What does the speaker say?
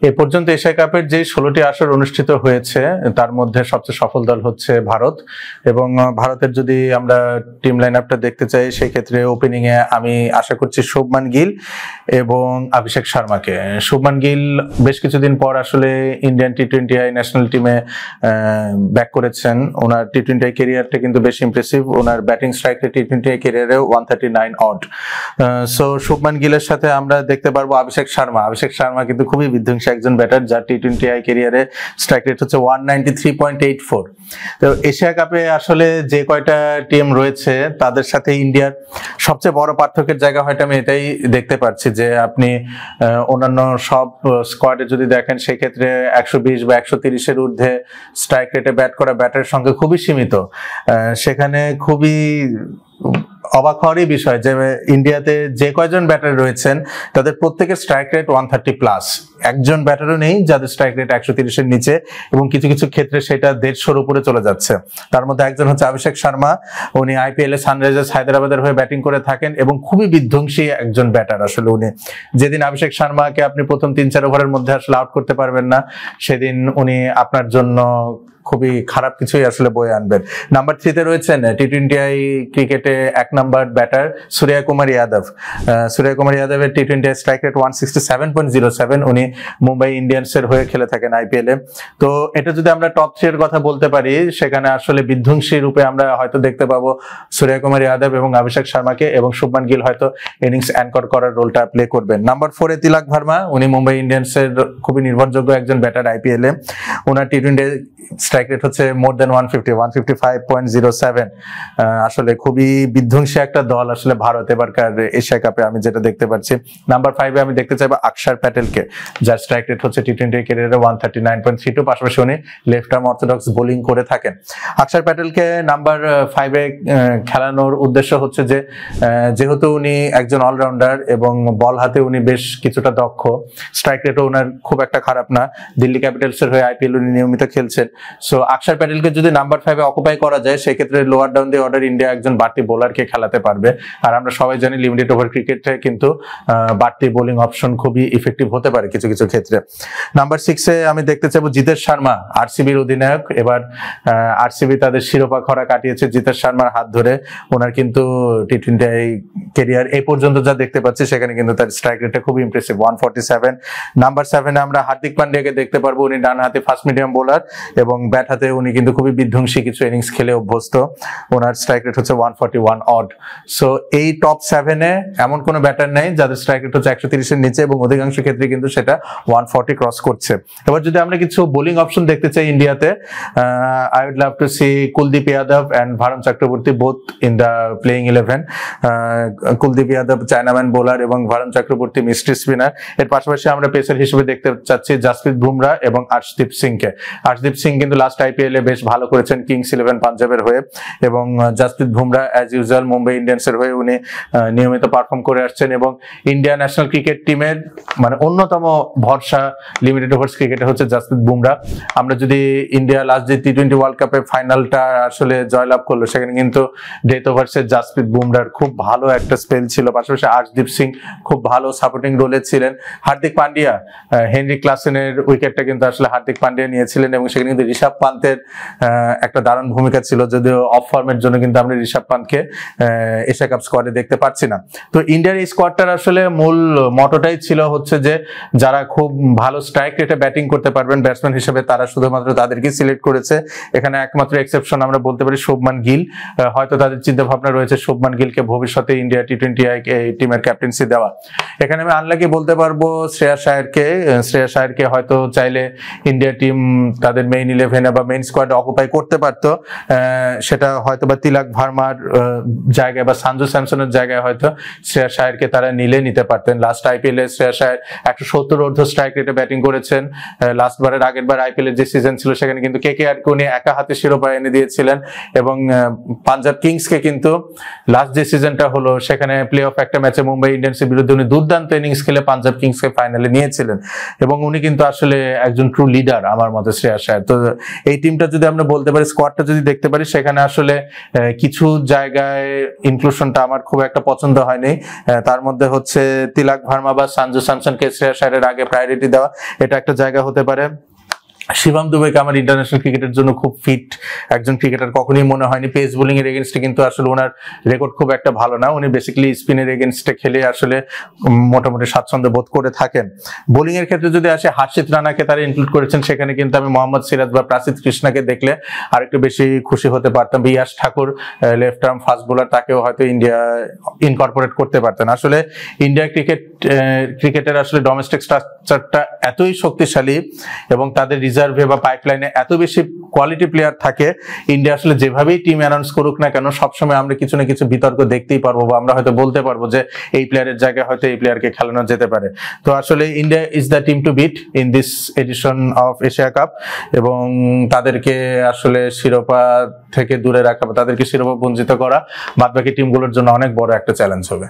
এ পর্যন্ত এশিয়া কাপের যে 16টি আসর অনুষ্ঠিত হয়েছে তার মধ্যে সবচেয়ে সফল দল হচ্ছে ভারত। এবং ভারতের যদি আমরা টিম লাইন আপটা দেখতে চাই সেই ক্ষেত্রে ওপেনিং এ আমি আশা করছি শুভমান গিল এবং অভিষেক শর্মাকে। শুভমান গিল বেশ কিছুদিন পর আসলে ইন্ডিয়ান টি20 ন্যাশনাল টিমে ব্যাক করেছেন। ওনার টি20 ক্যারিয়ারটা কিন্তু বেশ ইমপ্রেসিভ। ওনার ব্যাটিং স্ট্রাইক রেট টি20 ক্যারিয়ারে 139 অড। সো শুভমান গিলের সাথে আমরা দেখতে পারবো অভিষেক শর্মা। অভিষেক শর্মা কিন্তু খুবই বিধ্বংসী একজন ব্যাটার, যার টি20 ক্যারিয়ারে স্ট্রাইক রেট হচ্ছে 193.84। তো এশিয়া কাপে আসলে যে কয়টা টিম রয়েছে তাদের সাথে ইন্ডিয়ার সবচেয়ে বড় পার্থক্যের জায়গা হয়তো আমি এটাই দেখতে পাচ্ছি যে আপনি অন্যান্য সব স্কোয়াডে যদি দেখেন সেই ক্ষেত্রে 120 বা 130-এর ঊর্ধ্বে স্ট্রাইক রেটে ব্যাট করা ব্যাটারের সংখ্যা খুবই সীমিত। সেখানে খুবই অবাক হওয়ারই বিষয় যে ইন্ডিয়াতে যে কয়জন ব্যাটার রয়েছেন তাদের প্রত্যেকের স্ট্রাইক রেট 130+। একজন ব্যাটারও নেই যাদের স্ট্রাইক রেট 130-এর নিচে, এবং কিছু কিছু ক্ষেত্রে সেটা 150-এর উপরে চলে যাচ্ছে। তার মধ্যে একজন হচ্ছে অভিষেক শর্মা। উনি আইপিএল এ সানরাইজার্স হায়দ্রাবাদের হয়ে ব্যাটিং করে থাকেন এবং খুবই বিধ্বংসী একজন ব্যাটার। আসলে উনি যেদিন অভিষেক শর্মাকে আপনি প্রথম 3-4 ওভারের মধ্যে আসলে আউট করতে পারবেন না, সেদিন উনি আপনার জন্য খুবই খারাপ কিছুই আসলে বয়ে আনবেন। নাম্বার 3-তে রয়েছেন টি20 ক্রিকেটে 1 নাম্বার ব্যাটার সূর্যকুমার যাদব। সূর্যকুমার যাদবের টি20 স্ট্রাইক রেট 167.07। উনি মুম্বাই ইন্ডিয়ান্সের হয়ে খেলে থাকেন আইপিএল এ। তো এটা যদি আমরা টপ 3 এর কথা বলতে পারি, সেখানে আসলে বিধ্বংসী রূপে আমরা হয়তো দেখতে পাবো সূর্যকুমার যাদব এবং অভিষেক শর্মাকে, এবং শুভমান গিল হয়তো ইনিংস অ্যাঙ্কর করার রোলটা প্লে করবেন। নাম্বার 4-এ তিলক ভার্মা। উনি মুম্বাই ইন্ডিয়ান্সের খুবই নির্ভরযোগ্য একজন ব্যাটার আইপিএল এ। ওনার টি20 স্ট্রাইক রেট হচ্ছে মোর দেন 155.07। আসলে খুবই বিধ্বংসী একটা দল আসলে ভারত এবারকার এশিয়া কাপে আমি যেটা দেখতে পাচ্ছি। নাম্বার 5-এ আমি দেখতে চাইবো অক্ষর প্যাটেলকে, যার স্ট্রাইক রেট হচ্ছে টি20 ক্যারিয়ারে 139.32। পাশাপাশি উনি লেফট আর্ম অর্থোডক্স বোলিং করে থাকেন। অক্ষর প্যাটেলকে নাম্বার 5-এ খেলানোর উদ্দেশ্য হচ্ছে যে যেহেতু উনি একজন অলরাউন্ডার এবং বল হাতে উনি বেশ কিছুটা দক্ষ, স্ট্রাইক রেটও ওনার খুব একটা খারাপ না। দিল্লি ক্যাপিটালসের হয়ে আইপিএল উনি নিয়মিত খেলছেন। সো অক্ষর প্যাটেলকে যদি নাম্বার 5-এ অকুপাই করা যায়, সেক্ষেত্রে lower down the order India একজন বাড়তি বোলারকে খেলাতে পারবে। আর আমরা সবাই জানি লিমিটেড ওভার ক্রিকেটে কিন্তু বাড়তি বোলিং অপশন খুবই ইফেক্টিভ হতে পারে কিছু কিছু ক্ষেত্রে। নাম্বার 6-এ আমি দেখতে চাইবো জিতেশ শর্মা, আরসিবির অধিনায়ক। এবার আরসিবি তাদের শিরোপা খরা কাটিয়েছে জিতেশ শর্মার হাত ধরে। ওনার কিন্তু টি20 ক্যারিয়ার এই পর্যন্ত যা দেখতে পাচ্ছি সেখানে কিন্তু তার স্ট্রাইক রেটটা খুব ইমপ্রেসিভ, 147। নাম্বার 7-এ আমরা হার্দিক পান্ডিয়াকে দেখতে পারবো। উনি ডান হাতে ফাস্ট মিডিয়াম বোলার এবং ব্যাট হাতে উনি কিন্তু খুবই বিধ্বংসী কিছু ইনিংস খেলে অভ্যস্ত। ওনার স্ট্রাইক রেট হচ্ছে 141 অড। সো এই টপ 7-এ এমন কোনো ব্যাটার নেই যাদের স্ট্রাইক রেট হচ্ছে 130-এর নিচে, এবং অধিকাংশ ক্ষেত্রে কিন্তু সেটা 140 ক্রস করছে। এবার যদি আমরা কিছু বোলিং অপশন দেখতে চাই ইন্ডিয়াতে, I would love to see Kuldeep Yadav and Varun Chakravarthy both in the playing 11। Kuldeep Yadav chinaman bowler এবং ভারুণ চক্রবর্তী মিস্ট্রি স্পিনার। এর পাশাপাশি আমরা পেসার হিসেবে দেখতে চাচ্ছি জাসপ্রীত বুমরা এবং আর্শদীপ সিংকে। আর্শদীপ সিং কিন্তু লাস্ট আইপিএল এ বেশ ভালো করেছেন কিংস 11 পাঞ্জাবের হয়ে, এবং জাসপ্রীত বুমরা অ্যাজ ইউজুয়াল মুম্বাই ইন্ডিয়ান্সের হয়ে উনি নিয়মিত পারফর্ম করে আসছেন এবং ইন্ডিয়া ন্যাশনাল ক্রিকেট টিমের মানে অন্যতম ভরসা লিমিটেড ওভার্স ক্রিকেটে হচ্ছে জাসপ্রীত বুমরা। আমরা যদি ইন্ডিয়া লাস্ট যে টি20 ওয়ার্ল্ড কাপে ফাইনালটা আসলে জয়লাভ করলো, সেখানে কিন্তু ডেথ ওভার্সের জাসপ্রীত বুমরার খুব ভালো একটা স্পেল ছিল। পাশাপাশি আর্শদীপ সিং খুব ভালো সাপোর্টিং রোলে ছিলেন। হার্দিক পান্ডিয়া, হেনরি ক্লাসেনের উইকেটটা কিন্তু আসলে হার্দিক পান্ডিয়া নিয়েছিলেন, এবং সেখানে কিন্তু ঋষভ পান্তের একটা দারুণ ভূমিকা ছিল, যদিও অফ ফর্মের জন্য কিন্তু আমরা ঋষভ পান্তকে এশিয়া কাপ স্কোয়াডে দেখতে পাচ্ছি না। তো ইন্ডিয়ার এই স্কোয়াডটার আসলে মূল মটোটাই ছিল হচ্ছে যে যারা খুব ভালো স্ট্রাইক রেটে ব্যাটিং করতে পারবেন ব্যাটসম্যান হিসেবে, তারা শুধুমাত্র তাদেরকে সিলেক্ট করেছে। এখানে একমাত্র এক্সেপশন আমরা বলতে পারি শুভমান গিল। হয়তো তাদের চিন্তা ভাবনা রয়েছে শুভমান গিলকে ভবিষ্যতে ইন্ডিয়া টি20 টিমের ক্যাপ্টেন্সি দেওয়া। এখানে আমি আনলাকি বলতে পারবো শ্রেয়াস আয়ারকে হয়তো চাইলে ইন্ডিয়া টিম তাদের মেইন 11 বা মেইন স্কোয়াড অকুপাই করতে পারতো। সেটা হয়তো বা তিলক ভার্মার জায়গায় বা সঞ্জু স্যামসনের জায়গায় হয়তো শ্রেয়াস আয়ারকে তারা নিতে পারতেন। লাস্ট আইপিএল এ শ্রেয়াস আয়ার 170 অর্ধ স্ট্রাইক রেটে ব্যাটিং করেছেন। আগের বার আইপিএল এর যে সিজন ছিল সেখানে কিন্তু কেকেআর কে উনি একা হাতে শিরোপা এনে দিয়েছিলেন, এবং পাঞ্জাব কিংসকে কিন্তু লাস্ট যে সিজনটা হলো সেখানে প্লে অফ একটা ম্যাচে মুম্বাই ইন্ডিয়ান্সের বিরুদ্ধে উনি দুর্দান্ত ইনিংস খেলে পাঞ্জাব কিংসকে ফাইনালে নিয়েছিলেন, এবং উনি কিন্তু আসলে একজন ট্রু লিডার আমার মতে শ্রেয়াস আয়ার। তো এই টিমটা যদি আমরা বলতে পারি, স্কোয়াডটা যদি দেখতে পারি, সেখানে আসলে কিছু জায়গায় ইনক্লুশনটা আমার খুব একটা পছন্দ হয়নি। তার মধ্যে হচ্ছে তিলক ভার্মা বা সঞ্জু স্যামসনকে শ্রেয়াস আয়ারের আগে প্রায়োরিটি দেওয়া, এটা একটা জায়গা হতে পারে। শিবম দুবেকে আমার ইন্টারন্যাশনাল ক্রিকেটের জন্য খুব ফিট একজন ক্রিকেটার কখনোই মনে হয়নি। পেস বোলিং এর এগেনস্টে কিন্তু আসলে ওনার রেকর্ড খুব একটা ভালো না, উনি বেসিক্যালি স্পিনের এগেনস্টে খেলে আসলে মোটামুটি স্বাচ্ছন্দ্য বোধ করে থাকেন। বোলিং এর ক্ষেত্রে যদি আসে, হার্ষিত রানাকে তারা ইনক্লুড করেছেন, সেখানে কিন্তু আমি মোহাম্মদ সিরাজ বা প্রাসিদ কৃষ্ণাকে দেখলে আরেকটু বেশি খুশি হতে পারতাম। ইয়াশ ঠাকুর লেফট আর্ম ফাস্ট বোলার, তাকেও হয়তো ইন্ডিয়া ইনকর্পোরেট করতে পারতেন। আসলে ইন্ডিয়া ক্রিকেটের আসলে ডোমেস্টিক স্ট্রাকচারটা এতই শক্তিশালী এবং তাদের রিজার্ভে বা পাইপলাইনে এত বেশি কোয়ালিটি প্লেয়ার থাকে, ইন্ডিয়া আসলে যেভাবেই টিম অ্যানাউন্স করুক না কেন, সবসময় আমরা কিছু না কিছু বিতর্ক দেখতেই পারবো, বা আমরা হয়তো বলতে পারবো যে এই প্লেয়ারের জায়গায় হয়তো এই প্লেয়ারকে খেলানো যেতে পারে। তো আসলে India is the team to beat in this edition of Asia Cup, এবং তাদেরকে আসলে শিরোপা থেকে দূরে রাখা বা তাদেরকে শিরোপা বঞ্চিত করা বাদবাকি টিমগুলোর জন্য অনেক বড় একটা চ্যালেঞ্জ হবে।